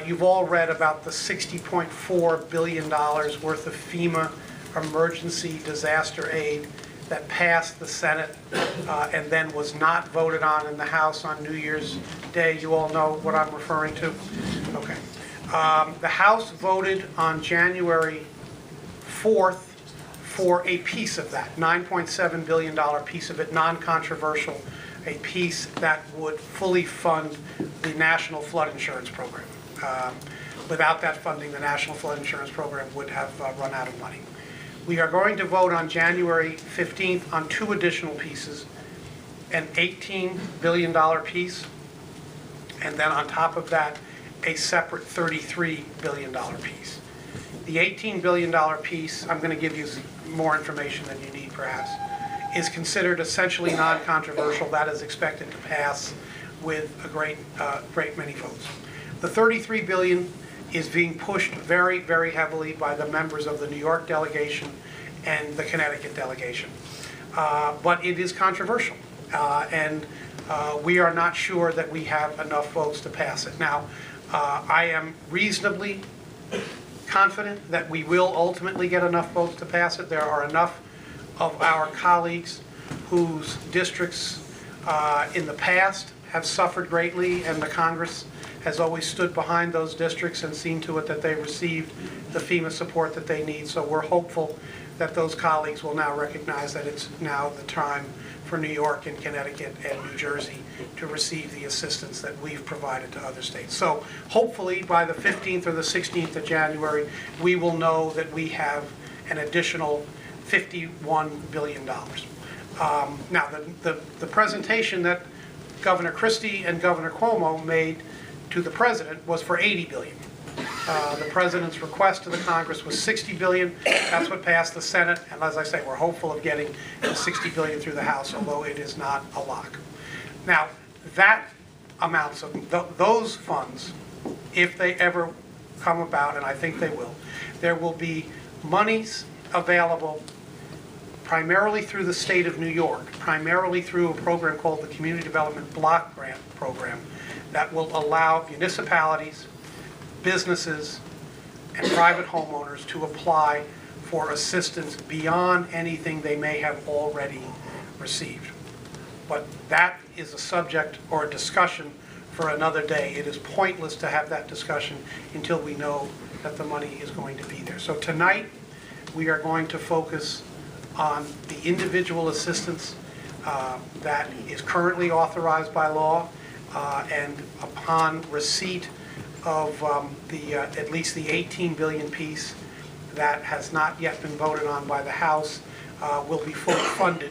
You've all read about the $60.4 billion worth of FEMA emergency disaster aid that passed the Senate and then was not voted on in the House on New Year's Day. You all know what I'm referring to? Okay. The House voted on January 4th for a piece of that, $9.7 billion piece of it, non-controversial, a piece that would fully fund the National Flood Insurance Program. Without that funding, the National Flood Insurance Program would have run out of money. We are going to vote on January 15th on two additional pieces, an $18 billion piece, and then on top of that, a separate $33 billion piece. The $18 billion piece, I'm going to give you more information than you need perhaps, is considered essentially non-controversial. That is expected to pass with a great many votes. The $33 billion is being pushed very, very heavily by the members of the New York delegation and the Connecticut delegation. But it is controversial, and we are not sure that we have enough votes to pass it. Now, I am reasonably confident that we will ultimately get enough votes to pass it. There are enough of our colleagues whose districts in the past have suffered greatly, and the Congress has always stood behind those districts and seen to it that they receive the FEMA support that they need. So we're hopeful that those colleagues will now recognize that it's now the time for New York and Connecticut and New Jersey to receive the assistance that we've provided to other states. So hopefully by the 15th or the 16th of January, we will know that we have an additional $51 billion. Now, the presentation that Governor Christie and Governor Cuomo made to the President was for $80 billion. The President's request to the Congress was $60 billion. That's what passed the Senate, and as I say, we're hopeful of getting the $60 billion through the House, although it is not a lock. Now, that amounts of those funds, if they ever come about, and I think they will, there will be monies available primarily through the state of New York, primarily through a program called the Community Development Block Grant Program that will allow municipalities, businesses, and private homeowners to apply for assistance beyond anything they may have already received. But that is a subject or a discussion for another day. It is pointless to have that discussion until we know that the money is going to be there. So tonight, we are going to focus on the individual assistance that is currently authorized by law, and upon receipt of at least the $18 billion piece that has not yet been voted on by the House will be fully funded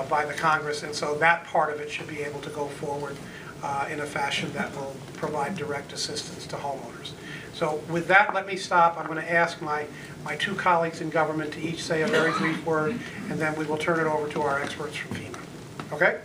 by the Congress, and so that part of it should be able to go forward in a fashion that will provide direct assistance to homeowners. So with that, let me stop. I'm going to ask my two colleagues in government to each say a very brief word, and then we will turn it over to our experts from FEMA. Okay?